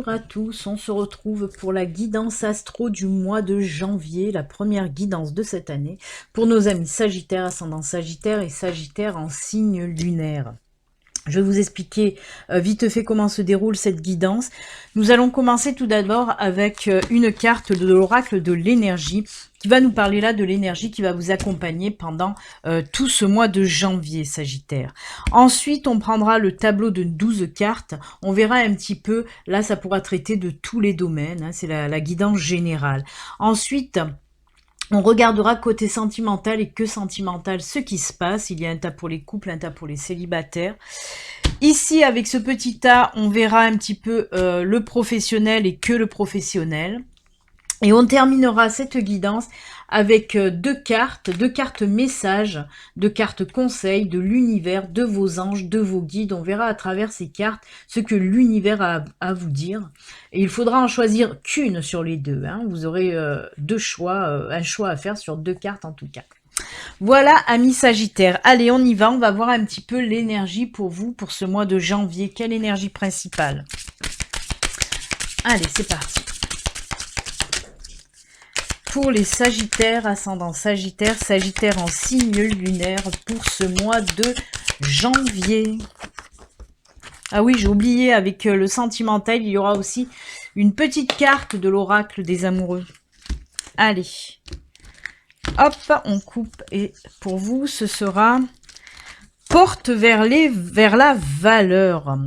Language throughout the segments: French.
Bonjour à tous, on se retrouve pour la guidance astro du mois de janvier, la première guidance de cette année, pour nos amis Sagittaire, ascendant Sagittaire et Sagittaire en signe lunaire. Je vais vous expliquer vite fait comment se déroule cette guidance. Nous allons commencer tout d'abord avec une carte de l'oracle de l'énergie qui va nous parler là de l'énergie qui va vous accompagner pendant tout ce mois de janvier, Sagittaire. Ensuite, on prendra le tableau de 12 cartes. On verra un petit peu, là ça pourra traiter de tous les domaines, hein, c'est la guidance générale. Ensuite, on regardera côté sentimental et que sentimental ce qui se passe. Il y a un tas pour les couples, un tas pour les célibataires. Ici, avec ce petit tas, on verra un petit peu le professionnel et que le professionnel. Et on terminera cette guidance avec deux cartes messages, deux cartes conseils de l'univers, de vos anges, de vos guides. On verra à travers ces cartes ce que l'univers a à vous dire. Et il faudra en choisir qu'une sur les deux, hein. Vous aurez deux choix, un choix à faire sur deux cartes en tout cas. Voilà, amis Sagittaires. Allez, on y va. On va voir un petit peu l'énergie pour vous pour ce mois de janvier. Quelle énergie principale? Allez, c'est parti. Pour les Sagittaires, ascendant Sagittaire, Sagittaire en signe lunaire pour ce mois de janvier. Ah oui, j'ai oublié, avec le sentimental, il y aura aussi une petite carte de l'oracle des amoureux. Allez. Hop, on coupe et pour vous, ce sera porte vers la valeur.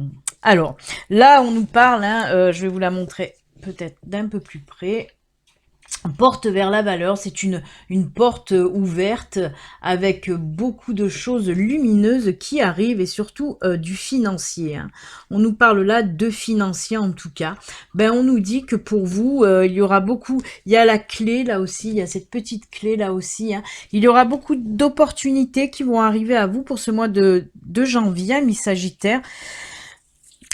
Alors, là, on nous parle, hein, je vais vous la montrer peut-être d'un peu plus près. Porte vers la valeur, c'est une porte ouverte avec beaucoup de choses lumineuses qui arrivent et surtout du financier, hein. On nous parle là de financier en tout cas. Ben on nous dit que pour vous, il y aura beaucoup, il y a la clé là aussi, il y a cette petite clé là aussi, hein. Il y aura beaucoup d'opportunités qui vont arriver à vous pour ce mois de janvier, mi Sagittaire.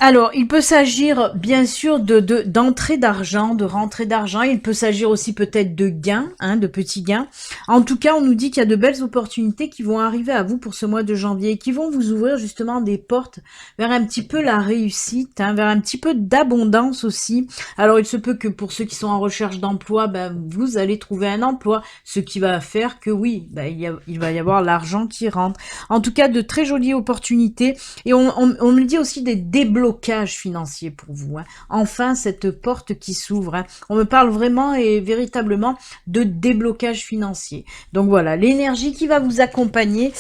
Alors, il peut s'agir bien sûr d'entrée d'argent, de rentrée d'argent. Il peut s'agir aussi peut-être de gains, hein, de petits gains. En tout cas, on nous dit qu'il y a de belles opportunités qui vont arriver à vous pour ce mois de janvier et qui vont vous ouvrir justement des portes vers un petit peu la réussite, hein, vers un petit peu d'abondance aussi. Alors, il se peut que pour ceux qui sont en recherche d'emploi, ben, vous allez trouver un emploi, ce qui va faire que oui, ben, il va y avoir l'argent qui rentre. En tout cas, de très jolies opportunités. Et on me dit aussi des déblocages financier pour vous, hein. Enfin, cette porte qui s'ouvre, hein. On me parle vraiment et véritablement de déblocage financier. Donc voilà, l'énergie qui va vous accompagner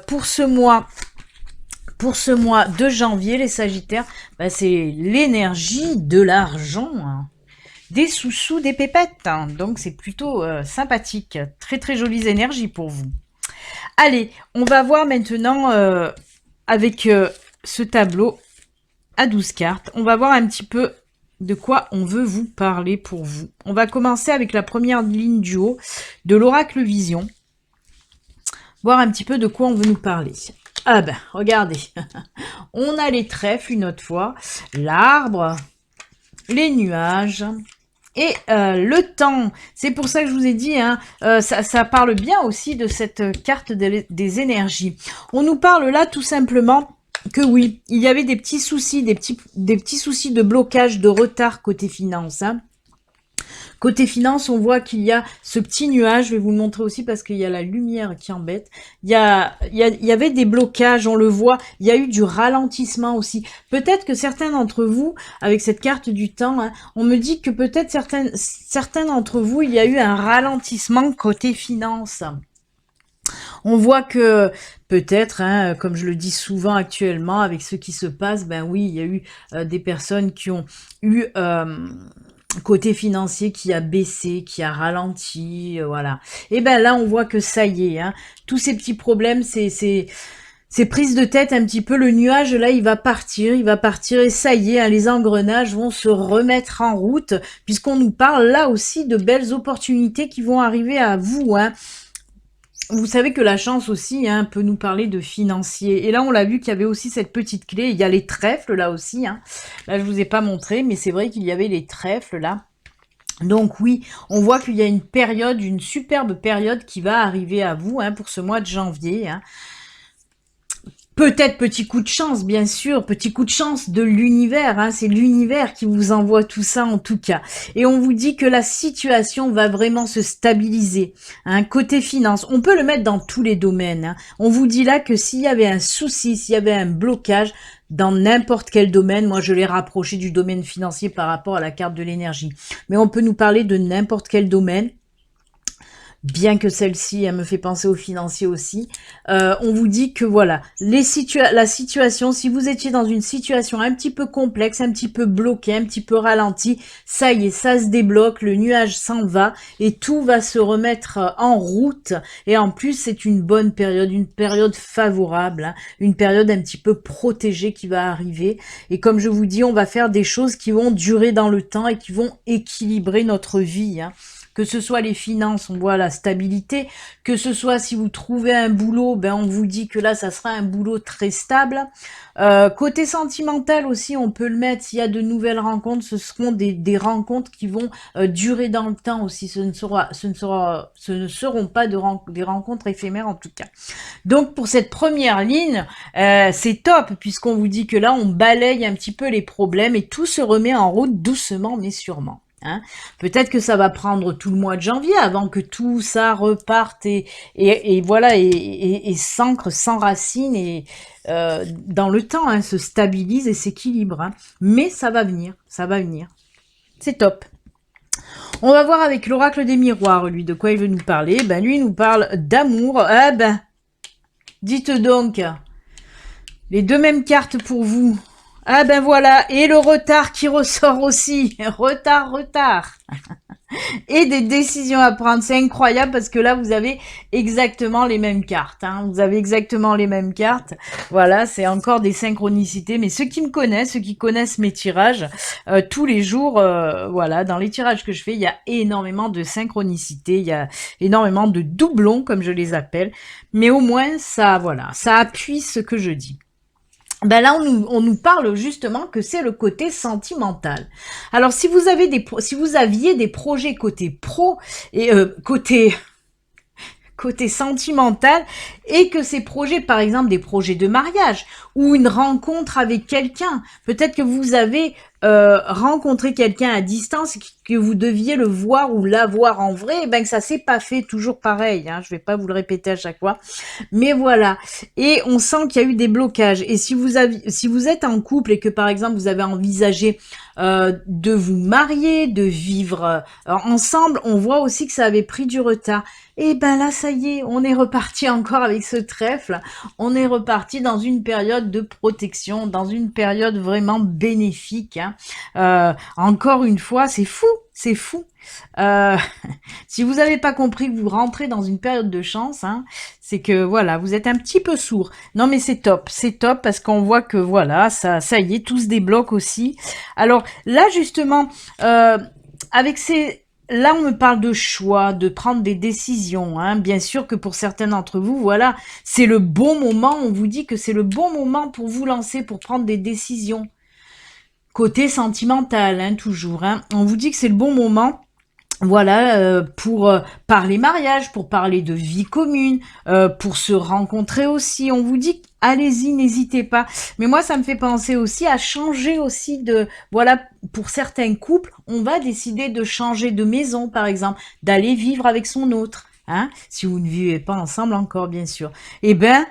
pour ce mois de janvier, les Sagittaires, bah, c'est l'énergie de l'argent, hein. Des sous-sous, des pépettes, hein. Donc c'est plutôt sympathique. Très très jolies énergies pour vous. Allez, on va voir maintenant avec ce tableau à 12 cartes. On va voir un petit peu de quoi on veut vous parler pour vous. On va commencer avec la première ligne du haut de l'oracle Vision. Voir un petit peu de quoi on veut nous parler. Ah ben, regardez. On a les trèfles une autre fois, l'arbre, les nuages et le temps. C'est pour ça que je vous ai dit, hein, ça parle bien aussi de cette carte des énergies. On nous parle là tout simplement que oui, il y avait des petits soucis, des petits soucis de blocage, de retard côté finance, hein. Côté finance, on voit qu'il y a ce petit nuage, je vais vous le montrer aussi parce qu'il y a la lumière qui embête. Il y avait des blocages, on le voit, il y a eu du ralentissement aussi. Peut-être que certains d'entre vous, avec cette carte du temps, hein, on me dit que peut-être certains d'entre vous, il y a eu un ralentissement côté finance. On voit que peut-être, hein, comme je le dis souvent actuellement, avec ce qui se passe, ben oui, il y a eu des personnes qui ont eu côté financier qui a baissé, qui a ralenti, voilà. Et ben là, on voit que ça y est, hein, tous ces petits problèmes, c'est prise de tête un petit peu, le nuage là il va partir et ça y est, hein, les engrenages vont se remettre en route puisqu'on nous parle là aussi de belles opportunités qui vont arriver à vous, hein. Vous savez que la chance aussi, hein, peut nous parler de financier. Et là, on l'a vu qu'il y avait aussi cette petite clé. Il y a les trèfles là aussi, hein. Là, je vous ai pas montré, mais c'est vrai qu'il y avait les trèfles là. Donc oui, on voit qu'il y a une période, une superbe période qui va arriver à vous, hein, pour ce mois de janvier, hein. Peut-être petit coup de chance, bien sûr, petit coup de chance de l'univers, hein, c'est l'univers qui vous envoie tout ça en tout cas. Et on vous dit que la situation va vraiment se stabiliser. Hein, côté finance, on peut le mettre dans tous les domaines. Hein. On vous dit là que s'il y avait un souci, s'il y avait un blocage dans n'importe quel domaine, moi je l'ai rapproché du domaine financier par rapport à la carte de l'énergie. Mais on peut nous parler de n'importe quel domaine. Bien que celle-ci, elle me fait penser aux financiers aussi, on vous dit que voilà, la situation, si vous étiez dans une situation un petit peu complexe, un petit peu bloquée, un petit peu ralentie, ça y est, ça se débloque, le nuage s'en va et tout va se remettre en route. Et en plus, c'est une bonne période, une période favorable, hein, une période un petit peu protégée qui va arriver. Et comme je vous dis, on va faire des choses qui vont durer dans le temps et qui vont équilibrer notre vie, hein. Que ce soit les finances, on voit la stabilité, que ce soit si vous trouvez un boulot, ben on vous dit que là, ça sera un boulot très stable. Côté sentimental aussi, on peut le mettre, s'il y a de nouvelles rencontres, ce seront des rencontres qui vont durer dans le temps aussi, ce ne seront pas des rencontres éphémères en tout cas. Donc pour cette première ligne, c'est top, puisqu'on vous dit que là, on balaye un petit peu les problèmes et tout se remet en route doucement mais sûrement. Hein. Peut-être que ça va prendre tout le mois de janvier avant que tout ça reparte et voilà et s'ancre, s'enracine et dans le temps, hein, se stabilise et s'équilibre. Hein. Mais ça va venir, ça va venir. C'est top. On va voir avec l'oracle des miroirs, lui, de quoi il veut nous parler. Ben lui, il nous parle d'amour. Ah ben, dites donc, les deux mêmes cartes pour vous. Ah ben voilà, et le retard qui ressort aussi. Retard. Et des décisions à prendre. C'est incroyable parce que là, vous avez exactement les mêmes cartes. Hein. Vous avez exactement les mêmes cartes. Voilà, c'est encore des synchronicités. Mais ceux qui me connaissent, ceux qui connaissent mes tirages, tous les jours, voilà, dans les tirages que je fais, il y a énormément de synchronicités. Il y a énormément de doublons, comme je les appelle. Mais au moins, ça, voilà, ça appuie ce que je dis. Ben là, on nous parle justement que c'est le côté sentimental. Alors, si vous aviez des projets côté pro et côté sentimental et que ces projets, par exemple des projets de mariage ou une rencontre avec quelqu'un, peut-être que vous avez rencontré quelqu'un à distance et que vous deviez le voir ou la voir en vrai, ben que ça s'est pas fait, toujours pareil, hein, je vais pas vous le répéter à chaque fois, mais voilà, et on sent qu'il y a eu des blocages, et si vous êtes en couple et que par exemple vous avez envisagé de vous marier, de vivre ensemble, on voit aussi que ça avait pris du retard. Et ben là, ça y est, on est reparti encore avec ce trèfle. On est reparti dans une période de protection, dans une période vraiment bénéfique. Hein. Encore une fois, c'est fou, c'est fou. Si vous n'avez pas compris que vous rentrez dans une période de chance, hein, c'est que voilà, vous êtes un petit peu sourd. Non mais c'est top parce qu'on voit que voilà, ça y est, tout se débloque aussi. Alors là justement, avec ces là, on me parle de choix, de prendre des décisions. Hein. Bien sûr que pour certains d'entre vous, voilà, c'est le bon moment. On vous dit que c'est le bon moment pour vous lancer, pour prendre des décisions. Côté sentimental, hein, toujours. Hein. On vous dit que c'est le bon moment. Voilà, pour parler mariage, pour parler de vie commune, pour se rencontrer aussi. On vous dit, allez-y, n'hésitez pas. Mais moi, ça me fait penser aussi à changer aussi voilà, pour certains couples, on va décider de changer de maison, par exemple, d'aller vivre avec son autre. Hein, si vous ne vivez pas ensemble encore, bien sûr. Eh ben,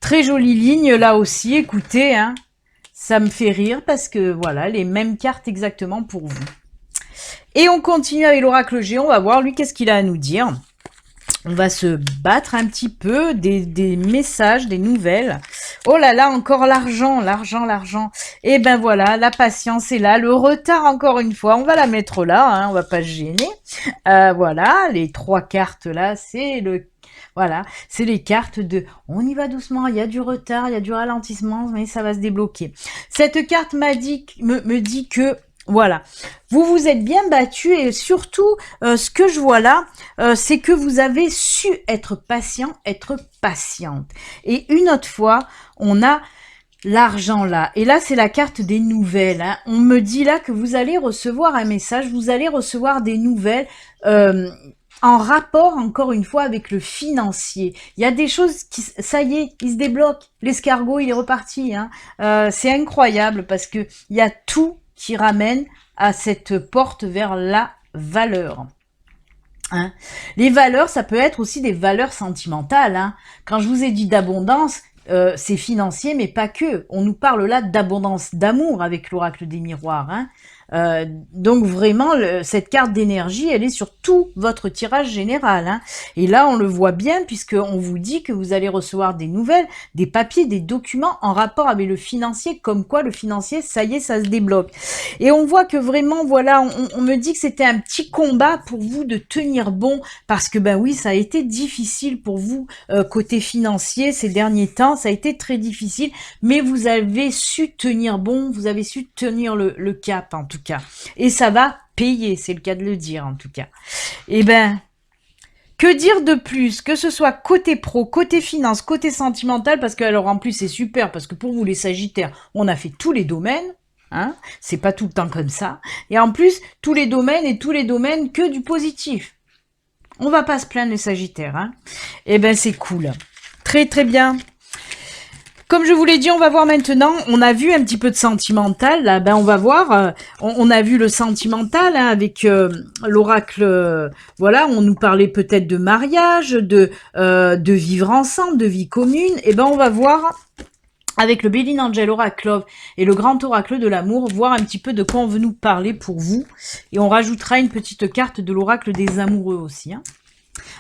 très jolie ligne là aussi, écoutez, hein, ça me fait rire parce que voilà, les mêmes cartes exactement pour vous. Et on continue avec l'oracle géant, on va voir lui qu'est-ce qu'il a à nous dire. On va se battre un petit peu, des messages, des nouvelles. Oh là là, encore l'argent. Et ben voilà, la patience est là, le retard encore une fois, on va la mettre là, hein, on va pas se gêner. Voilà, les 3 cartes là, voilà, c'est les cartes de on y va doucement, il y a du retard, il y a du ralentissement, mais ça va se débloquer. Cette carte me dit que voilà, vous vous êtes bien battu et surtout, ce que je vois là, c'est que vous avez su être patient, être patiente. Et une autre fois, on a l'argent là. Et là, c'est la carte des nouvelles. Hein. On me dit là que vous allez recevoir un message, vous allez recevoir des nouvelles en rapport, encore une fois, avec le financier. Il y a des choses qui, ça y est, il se débloque. L'escargot, il est reparti. Hein. C'est incroyable parce que il y a tout qui ramène à cette porte vers la valeur. Hein. Les valeurs, ça peut être aussi des valeurs sentimentales. Hein. Quand je vous ai dit d'abondance, c'est financier, mais pas que. On nous parle là d'abondance d'amour avec l'oracle des miroirs. Hein. Donc vraiment, cette carte d'énergie, elle est sur tout votre tirage général. Hein. Et là, on le voit bien puisqu'on vous dit que vous allez recevoir des nouvelles, des papiers, des documents en rapport avec le financier, comme quoi le financier, ça y est, ça se débloque. Et on voit que vraiment, voilà, on me dit que c'était un petit combat pour vous de tenir bon parce que, ben oui, ça a été difficile pour vous côté financier ces derniers temps, ça a été très difficile, mais vous avez su tenir bon, vous avez su tenir le cap en tout cas. Et ça va payer, c'est le cas de le dire en tout cas. Et ben, que dire de plus, que ce soit côté pro, côté finance, côté sentimental, parce que alors en plus c'est super, parce que pour vous les Sagittaires, on a fait tous les domaines, hein, c'est pas tout le temps comme ça, et en plus tous les domaines que du positif. On va pas se plaindre les Sagittaires, hein. Et ben c'est cool, très très bien. Comme je vous l'ai dit, on va voir maintenant, on a vu un petit peu de sentimental, là, ben on va voir, on a vu le sentimental hein, avec l'oracle, voilà, on nous parlait peut-être de mariage, de vivre ensemble, de vie commune, et ben on va voir avec le Béline Angel Oracle Love et le grand oracle de l'amour, voir un petit peu de quoi on veut nous parler pour vous, et on rajoutera une petite carte de l'oracle des amoureux aussi, hein.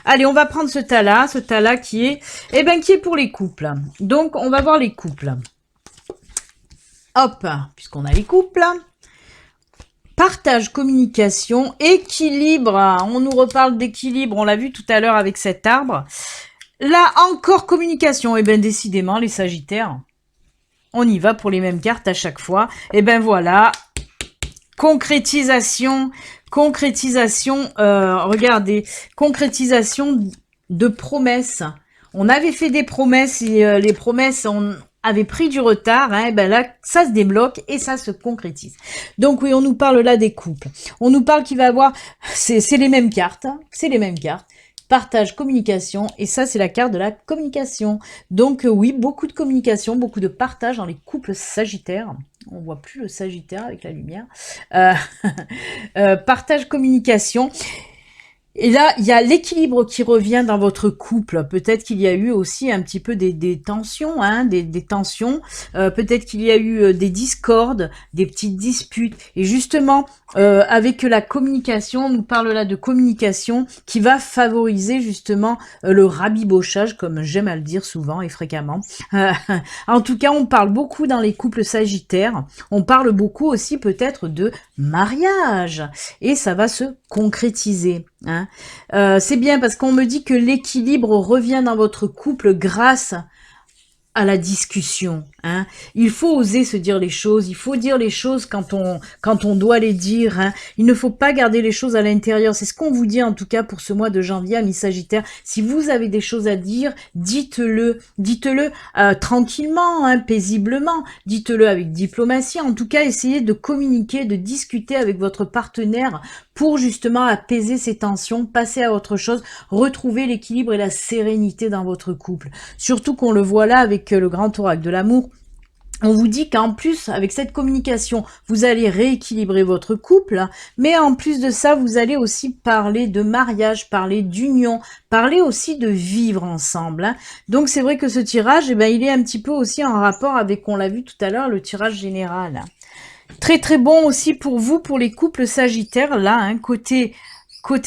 Allez, on va prendre ce tas-là qui est, qui est pour les couples. Donc, on va voir les couples. Hop, puisqu'on a les couples. Partage, communication, équilibre. On nous reparle d'équilibre, on l'a vu tout à l'heure avec cet arbre. Là, encore communication. Décidément, les Sagittaires, on y va pour les mêmes cartes à chaque fois. Voilà, concrétisation, regardez, concrétisation de promesses. On avait fait des promesses et les promesses avaient pris du retard. Hein, là, ça se débloque et ça se concrétise. Donc oui, on nous parle là des couples. On nous parle qu'il va y avoir, c'est les mêmes cartes, hein, c'est les mêmes cartes. Partage, communication, et ça c'est la carte de la communication. Donc oui, beaucoup de communication, beaucoup de partage dans les couples sagittaires. On voit plus le Sagittaire avec la lumière. Partage, communication. Et là, il y a l'équilibre qui revient dans votre couple. Peut-être qu'il y a eu aussi un petit peu des tensions, hein, des tensions. Peut-être qu'il y a eu des discordes, des petites disputes. Et justement, avec la communication, on nous parle là de communication qui va favoriser justement le rabibochage, comme j'aime à le dire souvent et fréquemment. En tout cas, on parle beaucoup dans les couples sagittaires. On parle beaucoup aussi peut-être de mariage. Et ça va se concrétiser. Hein. C'est bien parce qu'on me dit que l'équilibre revient dans votre couple grâce à la discussion. Hein. Il faut oser se dire les choses, il faut dire les choses quand on doit les dire. Hein. Il ne faut pas garder les choses à l'intérieur. C'est ce qu'on vous dit en tout cas pour ce mois de janvier, amis Sagittaires. Si vous avez des choses à dire, dites-le tranquillement, hein, paisiblement. Dites-le avec diplomatie. En tout cas, essayez de communiquer, de discuter avec votre partenaire pour justement apaiser ces tensions, passer à autre chose, retrouver l'équilibre et la sérénité dans votre couple. Surtout qu'on le voit là avec le grand oracle de l'amour. On vous dit qu'en plus, avec cette communication, vous allez rééquilibrer votre couple, mais en plus de ça, vous allez aussi parler de mariage, parler d'union, parler aussi de vivre ensemble. Hein. Donc c'est vrai que ce tirage, il est un petit peu aussi en rapport avec, on l'a vu tout à l'heure, le tirage général. Très très bon aussi pour vous, pour les couples sagittaires, là, hein, côté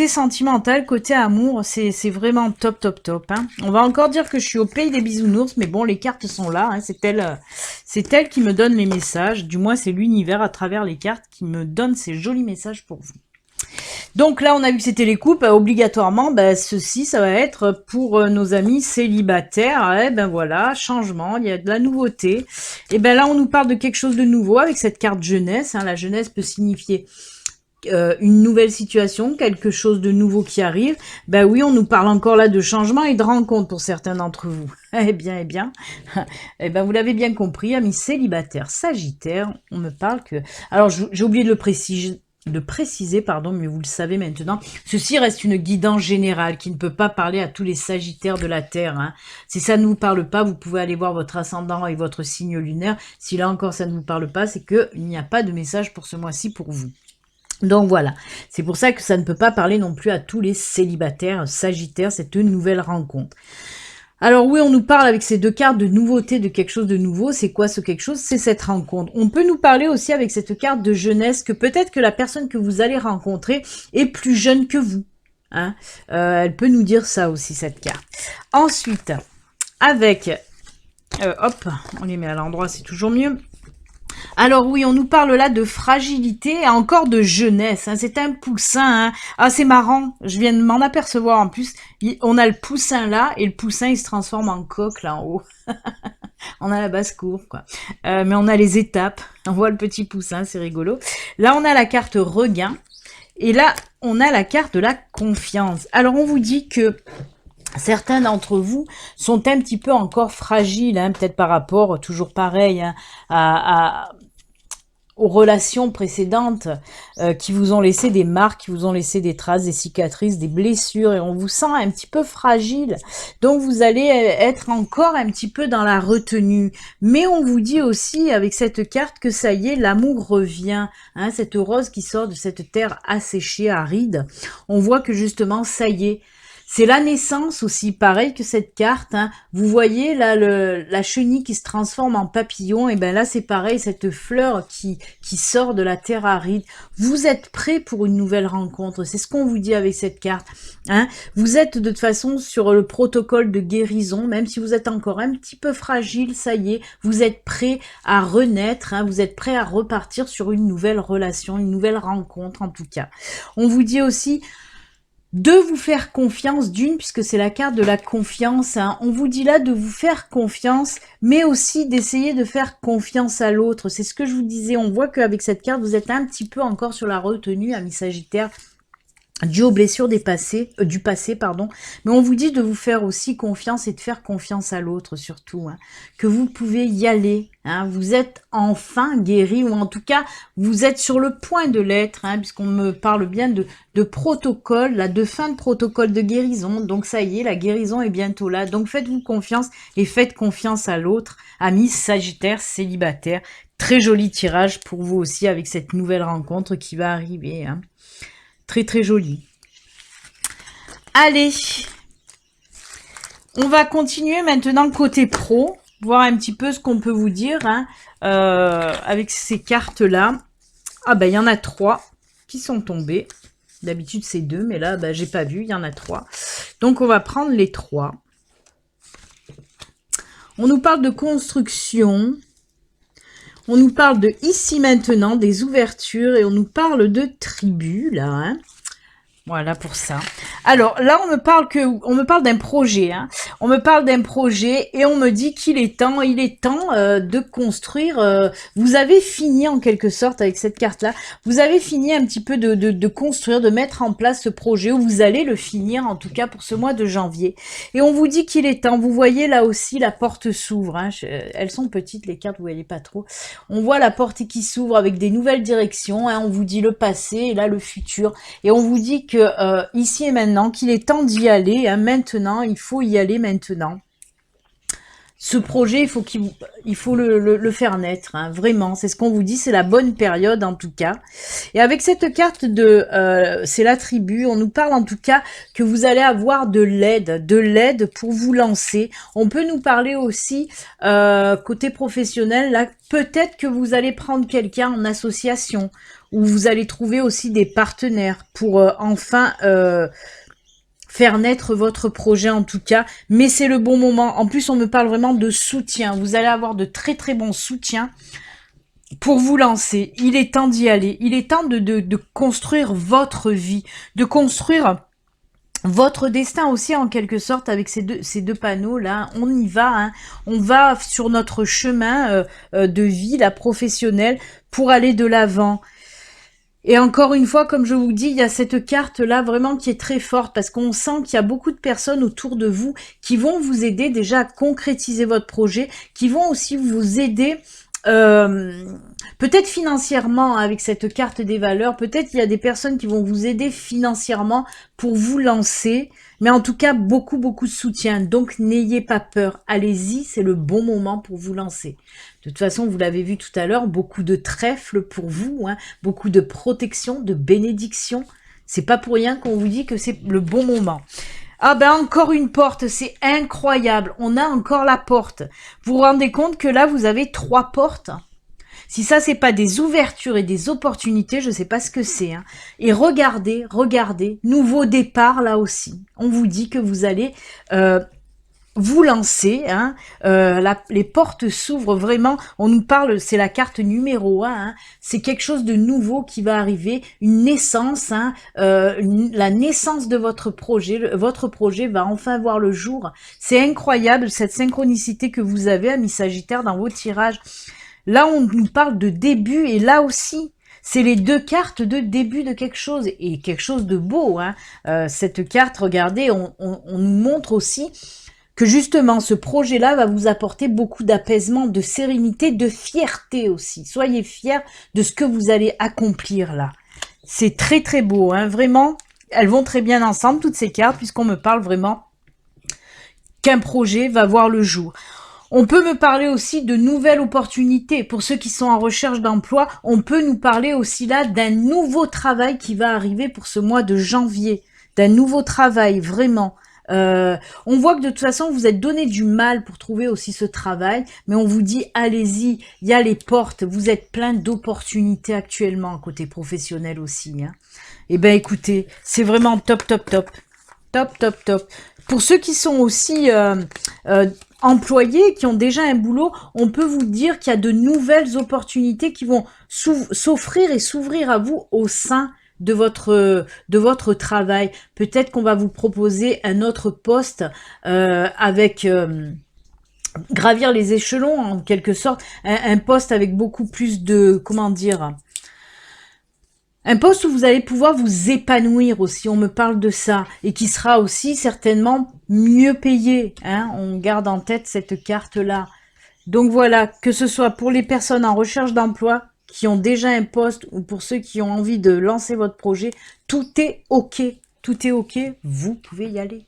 sentimental, côté amour, c'est vraiment top, top, top. Hein. On va encore dire que je suis au pays des bisounours, mais bon, les cartes sont là. Hein, c'est elle qui me donne les messages. Du moins, c'est l'univers à travers les cartes qui me donne ces jolis messages pour vous. Donc là, on a vu que c'était les couples. Obligatoirement, ceci, ça va être pour nos amis célibataires. Voilà, changement, il y a de la nouveauté. Et là, on nous parle de quelque chose de nouveau avec cette carte jeunesse. Hein. La jeunesse peut signifier une nouvelle situation, quelque chose de nouveau qui arrive. Oui, on nous parle encore là de changement et de rencontre pour certains d'entre vous. Eh bien, vous l'avez bien compris, amis célibataires, sagittaires, on me parle que... Alors, j'ai oublié de le préciser. de préciser, pardon, mais vous le savez maintenant, ceci reste une guidance générale qui ne peut pas parler à tous les sagittaires de la Terre. Hein. Si ça ne vous parle pas, vous pouvez aller voir votre ascendant et votre signe lunaire. Si là encore ça ne vous parle pas, c'est qu'il n'y a pas de message pour ce mois-ci pour vous. Donc voilà, c'est pour ça que ça ne peut pas parler non plus à tous les célibataires, sagittaires, cette nouvelle rencontre. Alors oui, on nous parle avec ces deux cartes de nouveauté, de quelque chose de nouveau. C'est quoi ce quelque chose? C'est cette rencontre. On peut nous parler aussi avec cette carte de jeunesse, que peut-être que la personne que vous allez rencontrer est plus jeune que vous. Hein, elle peut nous dire ça aussi, cette carte. Ensuite, avec... hop, on les met à l'endroit, c'est toujours mieux. Alors oui, on nous parle là de fragilité et encore de jeunesse. Hein. C'est un poussin. Hein. Ah, c'est marrant. Je viens de m'en apercevoir en plus. On a le poussin là et le poussin il se transforme en coque là en haut. On a la basse-cour quoi. Mais on a les étapes. On voit le petit poussin, c'est rigolo. Là, on a la carte regain. Et là, on a la carte de la confiance. Alors, on vous dit que certains d'entre vous sont un petit peu encore fragiles, hein, peut-être par rapport, toujours pareil, hein, aux relations précédentes qui vous ont laissé des marques, qui vous ont laissé des traces, des cicatrices, des blessures, et on vous sent un petit peu fragile. Donc vous allez être encore un petit peu dans la retenue. Mais on vous dit aussi avec cette carte que ça y est, l'amour revient. Hein, cette rose qui sort de cette terre asséchée, aride. On voit que justement, ça y est, c'est la naissance aussi, pareil que cette carte. Hein. Vous voyez là la chenille qui se transforme en papillon. Et ben là c'est pareil, cette fleur qui sort de la terre aride. Vous êtes prêts pour une nouvelle rencontre. C'est ce qu'on vous dit avec cette carte. Hein. Vous êtes de toute façon sur le protocole de guérison, même si vous êtes encore un petit peu fragile. Ça y est, vous êtes prêts à renaître. Hein. Vous êtes prêts à repartir sur une nouvelle relation, une nouvelle rencontre en tout cas. On vous dit aussi de vous faire confiance puisque c'est la carte de la confiance. Hein. On vous dit là de vous faire confiance, mais aussi d'essayer de faire confiance à l'autre. C'est ce que je vous disais. On voit qu'avec cette carte, vous êtes un petit peu encore sur la retenue, amis Sagittaire, dû aux blessures du passé, pardon. Mais on vous dit de vous faire aussi confiance et de faire confiance à l'autre surtout. Hein. Que vous pouvez y aller. Hein. Vous êtes enfin guéri, ou en tout cas, vous êtes sur le point de l'être, hein, puisqu'on me parle bien de protocole, là, de fin de protocole de guérison. Donc ça y est, la guérison est bientôt là. Donc faites-vous confiance et faites confiance à l'autre, amis Sagittaire, célibataire. Très joli tirage pour vous aussi avec cette nouvelle rencontre qui va arriver. Hein. Très très joli. Allez, on va continuer maintenant côté pro, voir un petit peu ce qu'on peut vous dire hein, avec ces cartes-là. Ah ben il y en a 3 qui sont tombées. D'habitude c'est 2, mais là ben, j'ai pas vu, il y en a 3. Donc on va prendre les 3. On nous parle de construction. On nous parle de ici maintenant, des ouvertures, et on nous parle de tribu, là, hein. Voilà pour ça. Alors là, on me parle d'un projet. Hein. On me parle d'un projet et on me dit qu'il est temps, de construire. Vous avez fini en quelque sorte avec cette carte-là. Vous avez fini un petit peu de construire, de mettre en place ce projet, ou vous allez le finir en tout cas pour ce mois de janvier. Et on vous dit qu'il est temps. Vous voyez là aussi la porte s'ouvre. Hein. Elles sont petites les cartes, vous voyez pas trop. On voit la porte qui s'ouvre avec des nouvelles directions. Hein. On vous dit le passé et là le futur. Et on vous dit que ici et maintenant, qu'il est temps d'y aller, hein, maintenant, il faut y aller maintenant. Ce projet, il faut le faire naître, hein, vraiment, c'est ce qu'on vous dit, c'est la bonne période en tout cas. Et avec cette carte c'est la tribu, on nous parle en tout cas que vous allez avoir de l'aide pour vous lancer. On peut nous parler aussi, côté professionnel, là, peut-être que vous allez prendre quelqu'un en association, où vous allez trouver aussi des partenaires pour enfin faire naître votre projet en tout cas, mais c'est le bon moment. En plus, on me parle vraiment de soutien. Vous allez avoir de très très bons soutiens pour vous lancer. Il est temps d'y aller. Il est temps de construire votre vie, de construire votre destin aussi en quelque sorte avec ces deux panneaux là. On y va, hein. On va sur notre chemin de vie, la professionnelle, pour aller de l'avant. Et encore une fois, comme je vous dis, il y a cette carte-là vraiment qui est très forte parce qu'on sent qu'il y a beaucoup de personnes autour de vous qui vont vous aider déjà à concrétiser votre projet, qui vont aussi vous aider peut-être financièrement avec cette carte des valeurs, peut-être il y a des personnes qui vont vous aider financièrement pour vous lancer, mais en tout cas beaucoup de soutien, donc n'ayez pas peur, allez-y, c'est le bon moment pour vous lancer. De toute façon, vous l'avez vu tout à l'heure, beaucoup de trèfle pour vous, hein, beaucoup de protection, de bénédiction, c'est pas pour rien qu'on vous dit que c'est le bon moment. Ah ben encore une porte, c'est incroyable, on a encore la porte. Vous vous rendez compte que là vous avez 3 portes? Si ça c'est pas des ouvertures et des opportunités, je sais pas ce que c'est. Hein. Et regardez, nouveau départ là aussi. On vous dit que vous allez vous lancer, hein, les portes s'ouvrent vraiment, on nous parle, c'est la carte numéro 1, hein, c'est quelque chose de nouveau qui va arriver, une naissance, hein, la naissance de votre projet va enfin voir le jour. C'est incroyable cette synchronicité que vous avez, amis Sagittaire, dans vos tirages. Là, on nous parle de début, et là aussi, c'est les 2 cartes de début de quelque chose, et quelque chose de beau. Hein. Cette carte, regardez, on nous montre aussi que justement ce projet-là va vous apporter beaucoup d'apaisement, de sérénité, de fierté aussi. Soyez fiers de ce que vous allez accomplir là. C'est très beau, hein, vraiment. Elles vont très bien ensemble, toutes ces cartes, puisqu'on me parle vraiment qu'un projet va voir le jour. On peut me parler aussi de nouvelles opportunités. Pour ceux qui sont en recherche d'emploi, on peut nous parler aussi là d'un nouveau travail qui va arriver pour ce mois de janvier. D'un nouveau travail, vraiment. On voit que de toute façon vous êtes donné du mal pour trouver aussi ce travail, mais on vous dit allez-y, il y a les portes, vous êtes plein d'opportunités actuellement côté professionnel aussi. Hein. Et ben écoutez, c'est vraiment top. Pour ceux qui sont aussi employés, qui ont déjà un boulot, on peut vous dire qu'il y a de nouvelles opportunités qui vont s'offrir et s'ouvrir à vous au sein de votre travail. Peut-être qu'on va vous proposer un autre poste avec gravir les échelons en quelque sorte, un poste avec beaucoup plus de, comment dire, un poste où vous allez pouvoir vous épanouir aussi, on me parle de ça, et qui sera aussi certainement mieux payé. Hein, on garde en tête cette carte-là. Donc voilà, que ce soit pour les personnes en recherche d'emploi, qui ont déjà un poste, ou pour ceux qui ont envie de lancer votre projet, tout est OK. Tout est OK, vous pouvez y aller.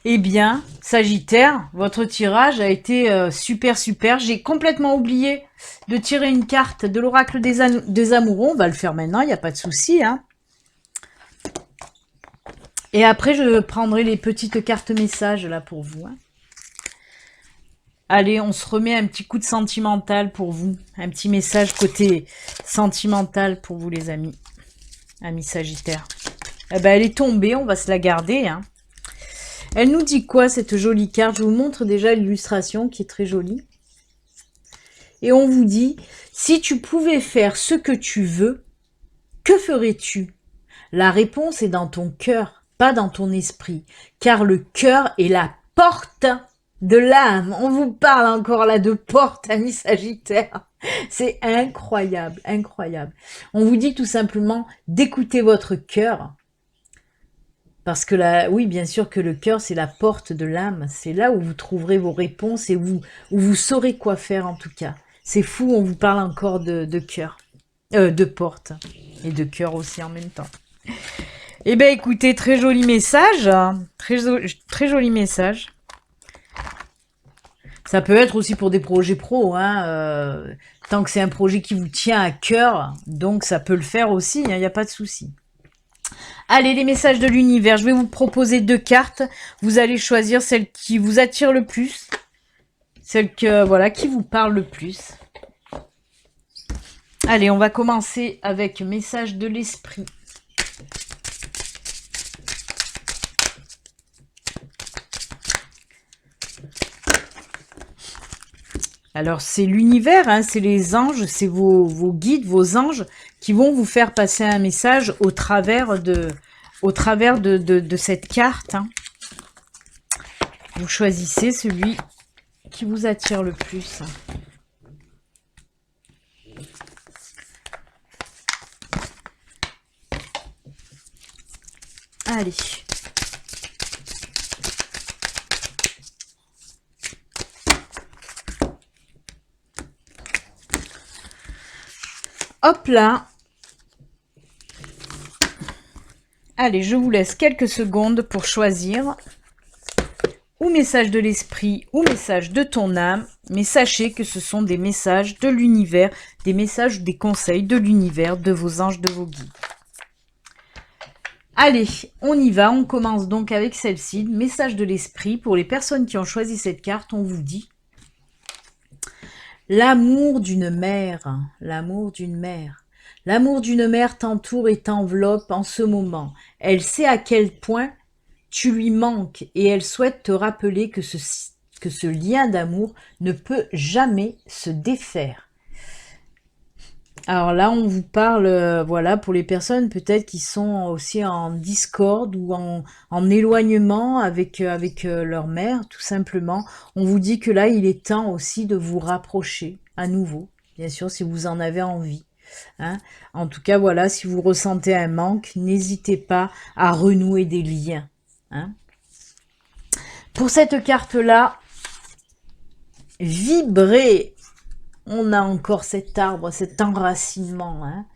Eh bien, Sagittaire, votre tirage a été super. J'ai complètement oublié de tirer une carte de l'oracle des amoureux. On va le faire maintenant, il n'y a pas de souci. Hein. Et après, je prendrai les petites cartes messages là pour vous. Hein. Allez, on se remet un petit coup de sentimental pour vous. Un petit message côté sentimental pour vous les amis. Amis Sagittaire. Eh ben, elle est tombée, on va se la garder. Hein. Elle nous dit quoi cette jolie carte? Je vous montre déjà l'illustration qui est très jolie. Et on vous dit, si tu pouvais faire ce que tu veux, que ferais-tu? La réponse est dans ton cœur, pas dans ton esprit. Car le cœur est la porte de l'âme. On vous parle encore là de porte, amis Sagittaire. C'est incroyable. On vous dit tout simplement d'écouter votre cœur. Parce que là, oui, bien sûr que le cœur, c'est la porte de l'âme. C'est là où vous trouverez vos réponses et où vous saurez quoi faire en tout cas. C'est fou, on vous parle encore de cœur, de porte et de cœur aussi en même temps. Eh bien, écoutez, très joli message. Très joli message. Ça peut être aussi pour des projets pro, hein, tant que c'est un projet qui vous tient à cœur, donc ça peut le faire aussi, il n'y a pas de souci. Allez, les messages de l'univers, je vais vous proposer 2 cartes. Vous allez choisir celle qui vous attire le plus. Celle qui vous parle le plus. Allez, on va commencer avec message de l'esprit. Alors, c'est l'univers, hein, c'est les anges, c'est vos guides, vos anges qui vont vous faire passer un message au travers de cette carte. Hein. Vous choisissez celui qui vous attire le plus. Allez. hop là. Allez, je vous laisse quelques secondes pour choisir ou message de l'esprit ou message de ton âme. Mais sachez que ce sont des messages de l'univers, des messages, des conseils de l'univers, de vos anges, de vos guides. Allez, on y va. On commence donc avec celle-ci. Message de l'esprit. Pour les personnes qui ont choisi cette carte, on vous dit l'amour d'une mère. L'amour d'une mère. L'amour d'une mère t'entoure et t'enveloppe en ce moment. Elle sait à quel point tu lui manques et elle souhaite te rappeler que ce lien d'amour ne peut jamais se défaire. Alors là, on vous parle, voilà, pour les personnes peut-être qui sont aussi en discorde ou en éloignement avec leur mère, tout simplement. On vous dit que là, il est temps aussi de vous rapprocher à nouveau, bien sûr, si vous en avez envie. Hein. En tout cas, voilà, si vous ressentez un manque, n'hésitez pas à renouer des liens. Hein. Pour cette carte-là, vibrer, on a encore cet arbre, cet enracinement. Hein.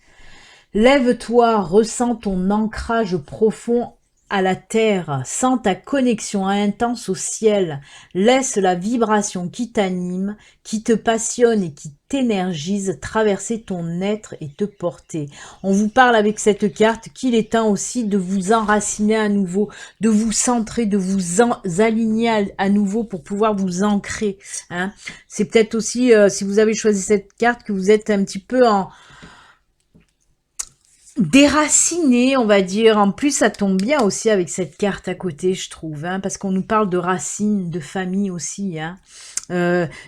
Lève-toi, ressens ton ancrage profond à la terre, sens ta connexion intense au ciel, laisse la vibration qui t'anime, qui te passionne et qui t'énergise traverser ton être et te porter. On vous parle avec cette carte qu'il est temps aussi de vous enraciner à nouveau, de vous centrer, de vous aligner à nouveau pour pouvoir vous ancrer. Hein. C'est peut-être aussi, si vous avez choisi cette carte, que vous êtes un petit peu déraciné, on va dire. En plus, ça tombe bien aussi avec cette carte à côté, je trouve, hein, parce qu'on nous parle de racines, de famille aussi. Hein.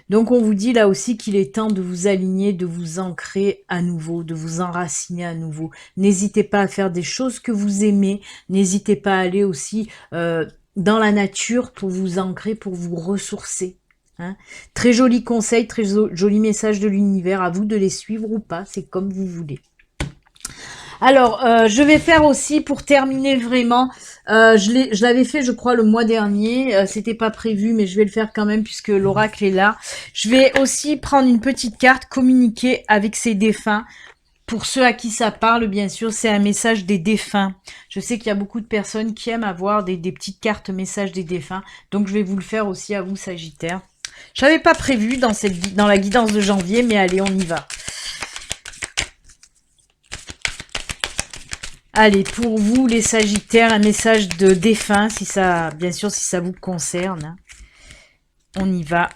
Donc, on vous dit là aussi qu'il est temps de vous aligner, de vous ancrer à nouveau, de vous enraciner à nouveau. N'hésitez pas à faire des choses que vous aimez. N'hésitez pas à aller aussi dans la nature pour vous ancrer, pour vous ressourcer. Hein. Très joli conseil, très joli message de l'univers. À vous de les suivre ou pas, c'est comme vous voulez. Alors, je vais faire aussi, pour terminer vraiment, je l'avais fait, je crois, le mois dernier. C'était pas prévu, mais je vais le faire quand même puisque l'oracle est là. Je vais aussi prendre une petite carte, communiquer avec ses défunts. Pour ceux à qui ça parle, bien sûr, c'est un message des défunts. Je sais qu'il y a beaucoup de personnes qui aiment avoir des petites cartes messages des défunts. Donc, je vais vous le faire aussi à vous, Sagittaire. Je n'avais pas prévu dans la guidance de janvier, mais allez, on y va. Allez, pour vous, les Sagittaires, un message de défunt, bien sûr, si ça vous concerne. On y va.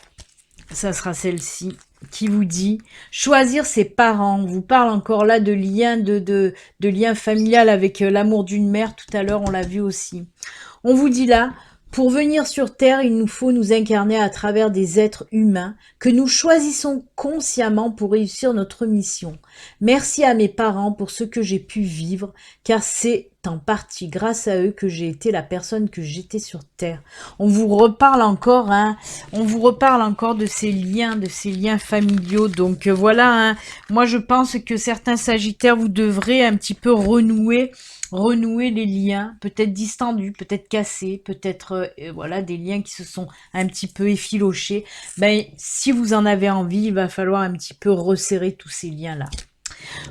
Ça sera celle-ci qui vous dit choisir ses parents. On vous parle encore là de lien, de lien familial avec l'amour d'une mère. Tout à l'heure, on l'a vu aussi. On vous dit là, pour venir sur Terre, il nous faut nous incarner à travers des êtres humains que nous choisissons consciemment pour réussir notre mission. Merci à mes parents pour ce que j'ai pu vivre, car c'est en partie grâce à eux que j'ai été la personne que j'étais sur Terre. On vous reparle encore, hein, on vous reparle encore de ces liens familiaux. Donc voilà, hein, moi je pense que certains Sagittaires, vous devrez un petit peu renouer les liens, peut-être distendus, peut-être cassés, peut-être voilà, des liens qui se sont un petit peu effilochés. Ben, si vous en avez envie, il va falloir un petit peu resserrer tous ces liens-là.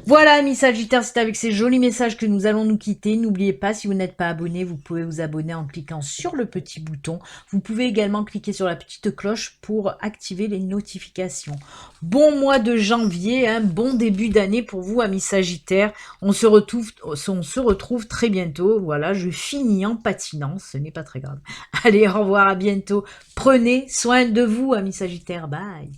Voilà, amis Sagittaires, c'est avec ces jolis messages que nous allons nous quitter. N'oubliez pas, si vous n'êtes pas abonné, vous pouvez vous abonner en cliquant sur le petit bouton. Vous pouvez également cliquer sur la petite cloche pour activer les notifications. Bon mois de janvier, hein, bon début d'année pour vous, amis Sagittaires. On se retrouve très bientôt. Voilà, je finis en patinant, ce n'est pas très grave. Allez, au revoir, à bientôt. Prenez soin de vous, amis Sagittaires. Bye.